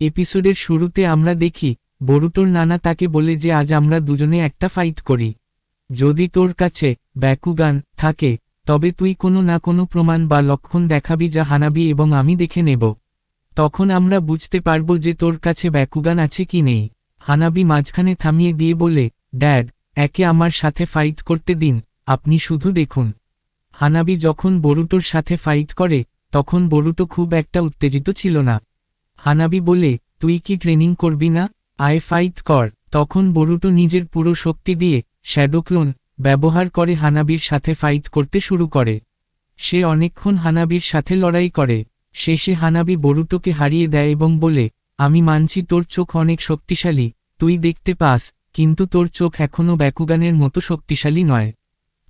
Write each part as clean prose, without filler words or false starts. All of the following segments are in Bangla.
এপিসোডের শুরুতে আমরা দেখি বরুটোর নানা তাকে বলে যে আজ আমরা দুজনে একটা ফাইট করি। যদি তোর কাছে ব্যাকুগান থাকে তবে তুই কোনো না কোনো প্রমাণ বা লক্ষণ দেখাবি যা হানাবি এবং আমি দেখে নেব। তখন আমরা বুঝতে পারব যে তোর কাছে ব্যাকুগান আছে কি নেই। হানাবি মাঝখানে থামিয়ে দিয়ে বলে, ড্যাড, একে আমার সাথে ফাইট করতে দিন, আপনি শুধু দেখুন। হানাবি যখন বরুটোর সাথে ফাইট করে তখন বরুটো খুব একটা উত্তেজিত ছিল না। হানাবি বলে, তুই কি ট্রেনিং করবি না, আয় ফাইট কর। তখন বরুটো নিজের পুরো শক্তি দিয়ে শ্যাডো ক্লোন ব্যবহার করে হানাবির সাথে ফাইট করতে শুরু করে। সে অনেকক্ষণ হানাবির সাথে লড়াই করে। শেষে হানাবি বরুটোকে হারিয়ে দেয় এবং বলে, আমি মানছি তোর চোখ অনেক শক্তিশালী, তুই দেখতে পাস, কিন্তু তোর চোখ এখনও ব্যাকুগানের মতো শক্তিশালী নয়,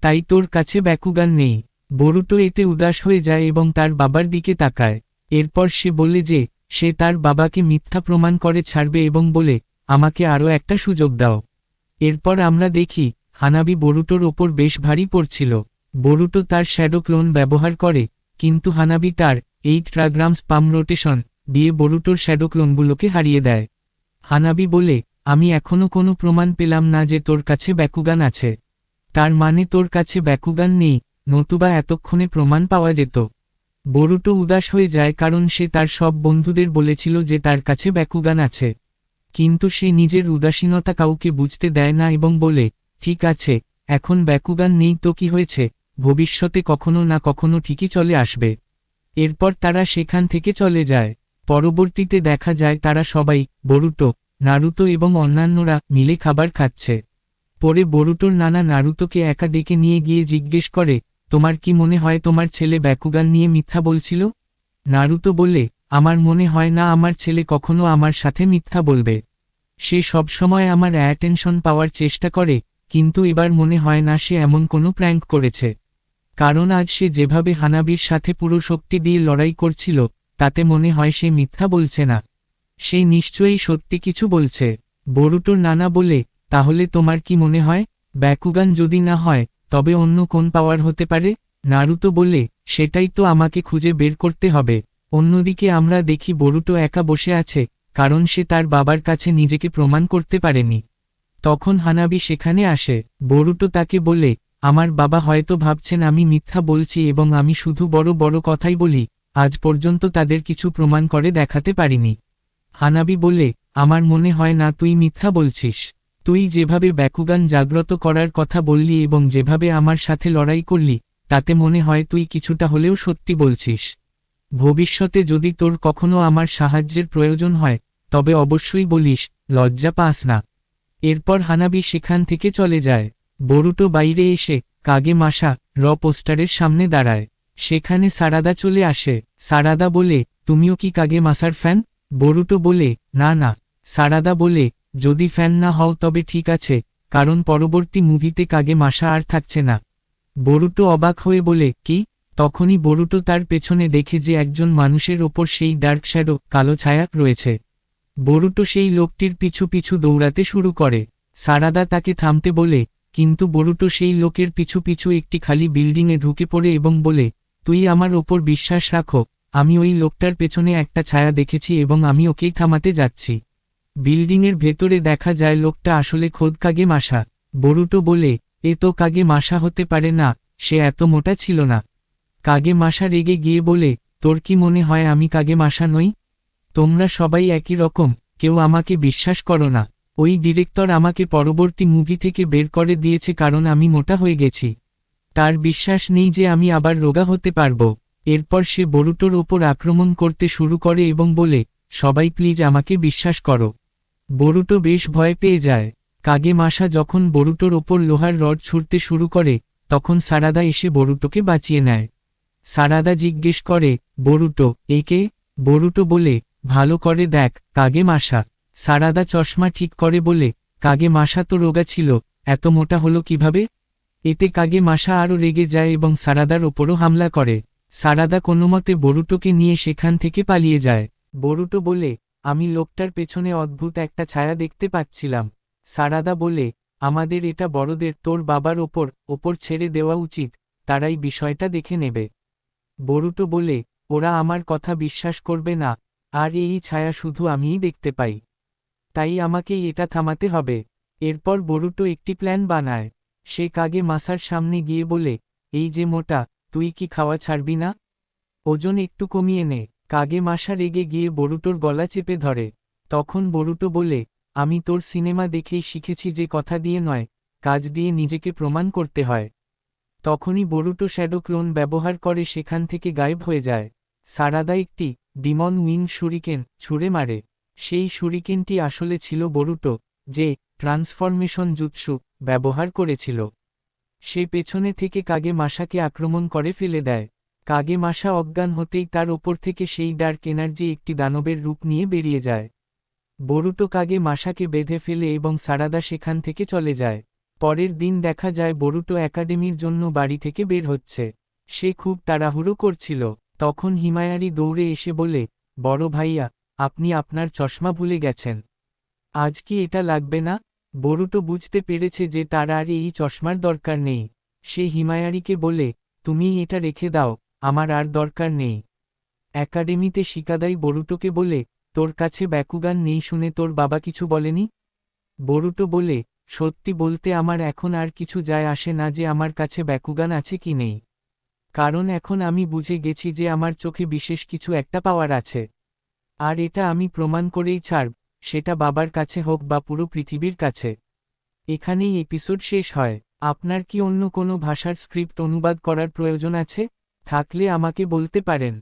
তাই তোর কাছে ব্যাকুগান নেই। বরুটো এতে উদাস হয়ে যায় এবং তার বাবার দিকে তাকায়। এরপর সে বলে যে সে তার বাবাকে মিথ্যা প্রমাণ করে ছাড়বে এবং বলে, আমাকে আরও একটা সুযোগ দাও। এরপর আমরা দেখি হানাবি বরুটোর ওপর বেশ ভারী পড়ছিল। বরুটো তার শ্যাডো ক্লোন ব্যবহার করে, কিন্তু হানাবি তার 8 ট্রাগ্রামস পাম রোটেশন দিয়ে বরুটোর শ্যাডো ক্লোনগুলোকে হারিয়ে দেয়। হানাবি বলে, আমি এখনও কোনো প্রমাণ পেলাম না যে তোর কাছে ব্যাকুগান আছে। তার মানে তোর কাছে ব্যাকুগান নেই, নতুবা এতক্ষণে প্রমাণ পাওয়া যেত। বরুটো উদাস হয়ে যায় কারণ সে তার সব বন্ধুদের বলেছিল যে তার কাছে ব্যাকুগান আছে। কিন্তু সে নিজের উদাসীনতা কাউকে বুঝতে দেয় না এবং বলে, ঠিক আছে, এখন ব্যাকুগান নেই তো কি হয়েছে, ভবিষ্যতে কখনো না কখনো ঠিকই চলে আসবে। এরপর তারা সেখান থেকে চলে যায়। পরবর্তীতে দেখা যায় তারা সবাই, বরুটো, নারুতো এবং অন্যান্যরা মিলে খাবার খাচ্ছে। পরে বরুটোর নানা নারুতোকে একা ডেকে নিয়ে গিয়ে জিজ্ঞেস করে, তোমার কি মনে হয় তোমার ছেলে ব্যাকুগান নিয়ে মিথ্যা বলছিল? নারুতো বলে, আমার মনে হয় না আমার ছেলে কখনো আমার সাথে মিথ্যা বলবে। সে সবসময় আমার অ্যাটেনশন পাওয়ার চেষ্টা করে, কিন্তু এবার মনে হয় না সে এমন কোনো প্র্যাঙ্ক করেছে। কারণ আজ সে যেভাবে হানাবির সাথে পুরো শক্তি দিয়ে লড়াই করছিল তাতে মনে হয় সে মিথ্যা বলছে না। সে নিশ্চয়ই সত্যি কিছু বলছে। বরুটোর নানা বলে, তাহলে তোমার কি মনে হয়, ব্যাকুগান যদি না হয় তবে অন্য কোন পাওয়ার হতে পারে? নারুতো বলে, সেটাই তো আমাকে খুঁজে বের করতে হবে। অন্যদিকে আমরা দেখি বরুটো একা বসে আছে, কারণ সে তার বাবার কাছে নিজেকে প্রমাণ করতে পারেনি। তখন হানাবি সেখানে আসে। বরুটো তাকে বলে, আমার বাবা হয়তো ভাবছেন আমি মিথ্যা বলছি এবং আমি শুধু বড় বড় কথাই বলি, আজ পর্যন্ত তাদের কিছু প্রমাণ করে দেখাতে পারিনি। হানাবি বলে, আমার মনে হয় না তুই মিথ্যা বলছিস। তুই যেভাবে ব্যাকুগান জাগ্রত করার কথা বললি এবং যেভাবে আমার সাথে লড়াই করলি তাতে মনে হয় তুই কিছুটা হলেও সত্যি বলছিস। ভবিষ্যতে যদি তোর কখনো আমার সাহায্যের প্রয়োজন হয় তবে অবশ্যই বলিস, লজ্জা পাস না। এরপর হানাবি সেখান থেকে চলে যায়। বরুটো বাইরে এসে কাগে মাসা পোস্টারের সামনে দাঁড়ায়। সেখানে সারাদা চলে আসে। সারাদা বলে, তুমিও কি কাগে মাসার ফ্যান? বরুটো বলে, না না। সারাদা বলে, যদি ফ্যান না হও তবে ঠিক আছে, কারণ পরবর্তী মুভিতে কাগে মাসা আর থাকছে না। বরুটো অবাক হয়ে বলে, কি? তখনই বরুটো তার পেছনে দেখে যে একজন মানুষের ওপর সেই ডার্ক শ্যাডো কালো ছায়া রয়েছে। বরুটো সেই লোকটির পিছু পিছু দৌড়াতে শুরু করে। সারাদা তাকে থামতে বলে, কিন্তু বরুটো সেই লোকের পিছু পিছু একটি খালি বিল্ডিংয়ে ঢুকে পড়ে এবং বলে, তুই আমার ওপর বিশ্বাস রাখো, আমি ওই লোকটার পেছনে একটা ছায়া দেখেছি এবং আমি ওকেই থামাতে যাচ্ছি। বিল্ডিংয়ের ভেতরে দেখা যায় লোকটা আসলে খোদ কাগে মাসা। বরুটো বলে, এ তো কাগে মাসা হতে পারে না, সে এত মোটা ছিল না। কাগে মাসা রেগে গিয়ে বলে, তোর কি মনে হয় আমি কাগে মাসা নই? তোমরা সবাই একই রকম, কেউ আমাকে বিশ্বাস করো না। ওই ডিরেক্টর আমাকে পরবর্তী মুভি থেকে বের করে দিয়েছে কারণ আমি মোটা হয়ে গেছি। তার বিশ্বাস নেই যে আমি আবার রোগা হতে পারবো। এরপর সে বরুটোর ওপর আক্রমণ করতে শুরু করে এবং বলে, সবাই প্লিজ আমাকে বিশ্বাস করো। বরুটো বেশ ভয় পেয়ে যায়। কাগে মাসা যখন বরুটোর ওপর লোহার রড ছুঁড়তে শুরু করে তখন সারাদা এসে বরুটোকে বাঁচিয়ে নেয়। সারাদা জিজ্ঞেস করে, বরুটো, একে? বরুটো বলে, ভালো করে দেখ কাগে মাসা। সারাদা চশমা ঠিক করে বলে, কাগে মাসা তো রোগা ছিল, এত মোটা হলো কিভাবে? এতে কাগে মাসা আরও রেগে যায় এবং সারাদার ওপরও হামলা করে। সারাদা কোনোমতে বরুটোকে নিয়ে সেখান থেকে পালিয়ে যায়। বরুটো বলে, আমি লোকটার পেছনে অদ্ভুত একটা ছায়া দেখতে পাচ্ছিলাম। সারাদা বলে, আমাদের এটা বড়দের তোর বাবার ওপর ছেড়ে দেওয়া উচিত, তারাই বিষয়টা দেখে নেবে। বরুটো বলে, ওরা আমার কথা বিশ্বাস করবে না, আর এই ছায়া শুধু আমিই দেখতে পাই। তাই আমাকেই এটা থামাতে হবে। এরপর বরুটো একটি প্ল্যান বানায়। সে কাগে মাসার সামনে গিয়ে বলে, এই যে মোটা, তুই কি খাওয়া ছাড়বি না? ওজন একটু কমিয়ে নে। কাগে মাসা রেগে গিয়ে বরুটোর গলা চেপে ধরে। তখন বরুটো বলে, আমি তোর সিনেমা দেখেই শিখেছি যে কথা দিয়ে নয়, কাজ দিয়ে নিজেকে প্রমাণ করতে হয়। তখনই বরুটো শ্যাডো ক্লোন ব্যবহার করে সেখান থেকে গায়েব হয়ে যায়। সারাদা একটি ডিমন উইং শুরিকেন ছুঁড়ে মারে। সেই শুরিকেনটি আসলে ছিল বরুটো, যে ট্রান্সফরমেশন জুৎসু ব্যবহার করেছিল। সে পেছনে থেকে কাগে মাসাকে আক্রমণ করে ফেলে দেয়। কাগে মাসা অজ্ঞান হতেই তার ওপর থেকে সেই ডার্ক এনার্জি একটি দানবের রূপ নিয়ে বেরিয়ে যায়। বরুটো কাগে মাসাকে বেঁধে ফেলে এবং সারাদা সেখান থেকে চলে যায়। পরের দিন দেখা যায় বরুটো একাডেমির জন্য বাড়ি থেকে বের হচ্ছে। সে খুব তাড়াহুড়ো করছিল। তখন হিমায়ারি দৌড়ে এসে বলে, বড় ভাইয়া, আপনি আপনার চশমা ভুলে গেছেন। আজ কি এটা লাগবে না? বরুটো বুঝতে পেরেছে যে তার আর এই চশমার দরকার নেই। সে হিমায়ারিকে বলে, তুমি এটা রেখে দাও, আমার আর দরকার নেই। একাডেমিতে শিকাদাই বরুটোকে বলে, তোর কাছে ব্যাকুগান নেই শুনে তোর বাবা কিছু বলেনি? বরুটো বলে, সত্যি বলতে আমার এখন আর কিছু যায় আসে না যে আমার কাছে ব্যাকুগান আছে কি নেই। কারণ এখন আমি বুঝে গেছি যে আমার চোখে বিশেষ কিছু একটা পাওয়ার আছে। আর এটা আমি প্রমাণ করেই ছাড়ব, সেটা বাবার কাছে হোক বা পুরো পৃথিবীর কাছে। এখানেই এপিসোড শেষ হয়। আপনার কি অন্য কোনো ভাষার স্ক্রিপ্ট অনুবাদ করার প্রয়োজন আছে? থাকলে আমাকে বলতে পারেন।